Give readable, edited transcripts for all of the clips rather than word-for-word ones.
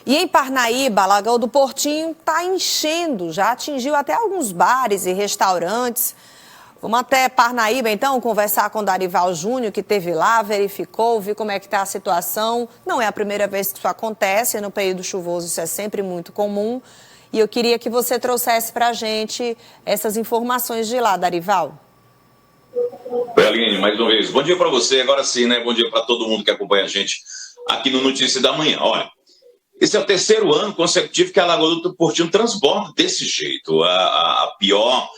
E em Parnaíba, a Lagoa do Portinho está enchendo, já atingiu até alguns bares e restaurantes. Vamos até Parnaíba, então, conversar com o Darival Júnior, que esteve lá, verificou, viu como é que está a situação. Não é a primeira vez que isso acontece, no período chuvoso isso é sempre muito comum. E eu queria que você trouxesse para a gente essas informações de lá, Darival. Aline, mais uma vez, bom dia para você, agora sim, né? Bom dia para todo mundo que acompanha a gente aqui no Notícia da Manhã. Olha, esse é o terceiro ano consecutivo que a Lagoa do Portinho transborda desse jeito. A pior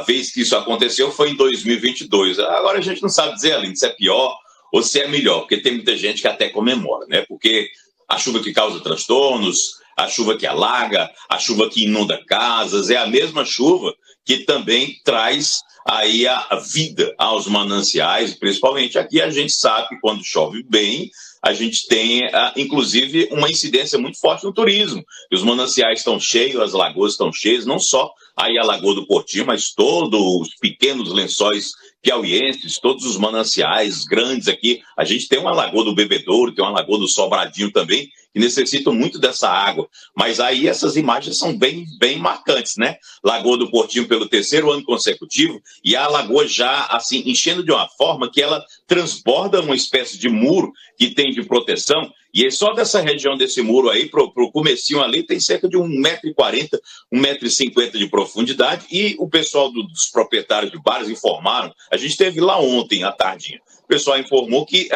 vez que isso aconteceu foi em 2022. Agora a gente não sabe dizer, Aline, se é pior ou se é melhor, porque tem muita gente que até comemora, né? Porque a chuva que causa transtornos, a chuva que alaga, a chuva que inunda casas, é a mesma chuva que também traz aí a vida aos mananciais, principalmente aqui a gente sabe que quando chove bem, a gente tem, inclusive, uma incidência muito forte no turismo. Os mananciais estão cheios, as lagoas estão cheias, não só aí a Lagoa do Portinho, mas todos os pequenos lençóis piauienses, todos os mananciais grandes aqui. A gente tem uma Lagoa do Bebedouro, tem uma Lagoa do Sobradinho também, que necessitam muito dessa água. Mas aí essas imagens são bem marcantes, né? Lagoa do Portinho pelo terceiro ano consecutivo, e a lagoa já, assim, enchendo de uma forma que ela transborda uma espécie de muro que tem de proteção, e só dessa região desse muro aí, pro comecinho ali, tem cerca de 1,40 m, 1,50 m de profundidade, e o pessoal dos proprietários de bares informaram, a gente esteve lá ontem à tardinha, o pessoal informou que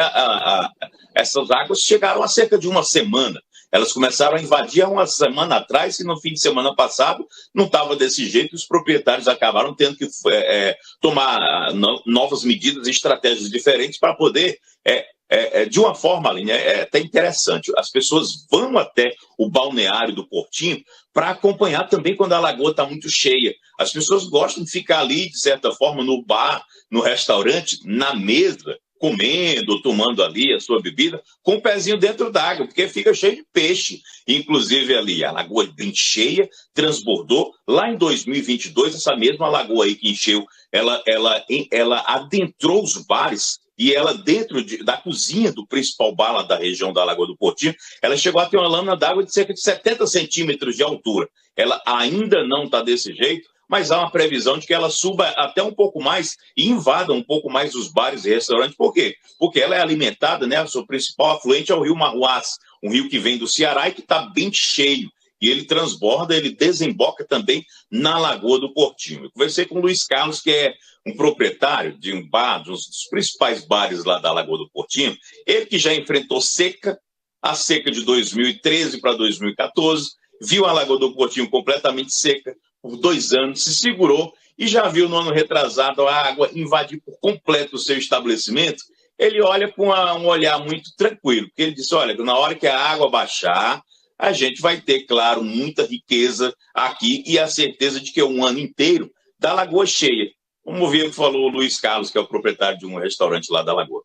essas águas chegaram há cerca de uma semana. Elas começaram a invadir há uma semana atrás, e no fim de semana passado não estava desse jeito, os proprietários acabaram tendo que tomar novas medidas e estratégias diferentes para poder, de uma forma, Aline, é até interessante, as pessoas vão até o balneário do Portinho para acompanhar também quando a lagoa está muito cheia. As pessoas gostam de ficar ali, de certa forma, no bar, no restaurante, na mesa, comendo, tomando ali a sua bebida, com o pezinho dentro d'água, porque fica cheio de peixe. Inclusive ali, a lagoa bem cheia, transbordou. Lá em 2022, essa mesma lagoa aí que encheu, ela adentrou os bares, e ela dentro da cozinha do principal bar lá da região da Lagoa do Portinho, ela chegou a ter uma lâmina d'água de cerca de 70 centímetros de altura. Ela ainda não está desse jeito, mas há uma previsão de que ela suba até um pouco mais e invada um pouco mais os bares e restaurantes. Por quê? Porque ela é alimentada, né? O seu principal afluente é o rio Marruás, um rio que vem do Ceará e que está bem cheio. E ele transborda, ele desemboca também na Lagoa do Portinho. Eu conversei com o Luiz Carlos, que é um proprietário de um bar, dos principais bares lá da Lagoa do Portinho. Ele que já enfrentou a seca de 2013 para 2014, viu a Lagoa do Portinho completamente seca por 2 anos, se segurou e já viu no ano retrasado a água invadir por completo o seu estabelecimento. Ele olha com um olhar muito tranquilo, porque ele disse, olha, na hora que a água baixar, a gente vai ter, claro, muita riqueza aqui e a certeza de que é um ano inteiro da lagoa cheia. Vamos ver o que falou o Luiz Carlos, que é o proprietário de um restaurante lá da Lagoa.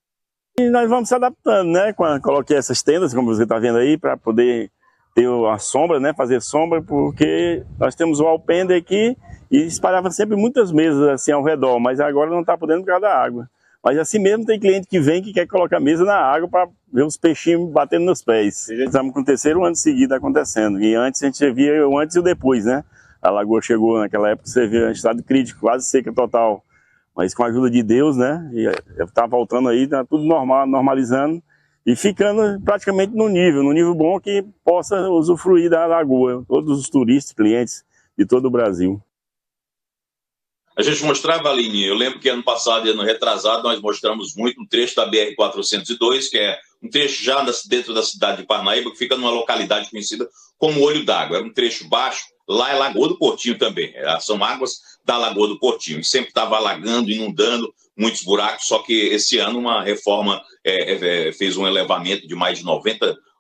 E nós vamos se adaptando, né? Coloquei essas tendas, como você está vendo aí, para poder ter a sombra, né? Fazer sombra, porque nós temos o alpendre aqui e espalhava sempre muitas mesas assim ao redor, mas agora não está podendo por causa da água. Mas assim mesmo tem cliente que vem que quer colocar a mesa na água para ver os peixinhos batendo nos pés. Estamos com o terceiro ano seguido acontecendo. E antes a gente via o antes e o depois, né? A lagoa chegou naquela época, você vê em estado crítico, quase seca total. Mas com a ajuda de Deus, né? Está voltando aí, tá tudo normal, normalizando e ficando praticamente no nível bom que possa usufruir da lagoa. Todos os turistas, clientes de todo o Brasil. A gente mostrava, Aline, eu lembro que ano passado e ano retrasado nós mostramos muito um trecho da BR-402, que é um trecho já dentro da cidade de Parnaíba, que fica numa localidade conhecida como Olho d'Água. É um trecho baixo, lá é Lagoa do Portinho também, são águas da Lagoa do Portinho, e sempre estava alagando, inundando muitos buracos, só que esse ano uma reforma fez um elevamento de mais de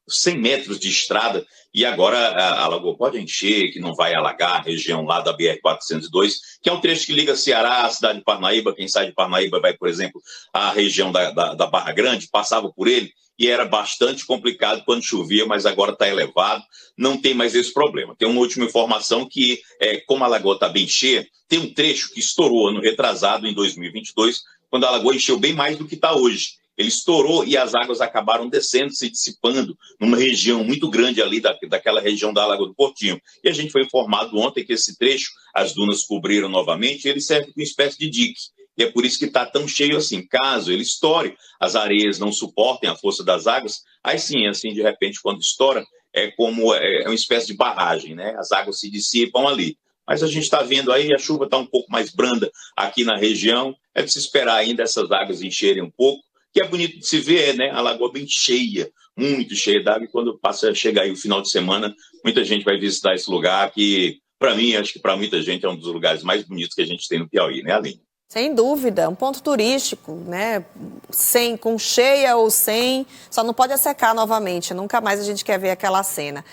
100 metros de estrada, e agora a lagoa pode encher, que não vai alagar a região lá da BR-402, que é um trecho que liga Ceará à cidade de Parnaíba. Quem sai de Parnaíba vai, por exemplo, à região da Barra Grande, passava por ele, e era bastante complicado quando chovia, mas agora está elevado, não tem mais esse problema. Tem uma última informação que, como a lagoa está bem cheia, tem um trecho que estourou ano retrasado, em 2022, quando a lagoa encheu bem mais do que está hoje. ele estourou e as águas acabaram descendo, se dissipando numa região muito grande ali daquela região da Lagoa do Portinho. E a gente foi informado ontem que esse trecho, as dunas cobriram novamente, e ele serve como uma espécie de dique. E é por isso que está tão cheio assim. Caso ele estoure, as areias não suportem a força das águas, aí sim, assim, de repente, quando estoura, é como uma espécie de barragem, né? As águas se dissipam ali. Mas a gente está vendo aí, a chuva está um pouco mais branda aqui na região, é de se esperar ainda essas águas encherem um pouco, que é bonito de se ver, né? A lagoa bem cheia, muito cheia d'água, e quando chega aí o final de semana, muita gente vai visitar esse lugar, que para mim, acho que para muita gente é um dos lugares mais bonitos que a gente tem no Piauí, né, Aline? Sem dúvida, um ponto turístico, né? Com cheia ou sem, só não pode secar novamente, nunca mais a gente quer ver aquela cena.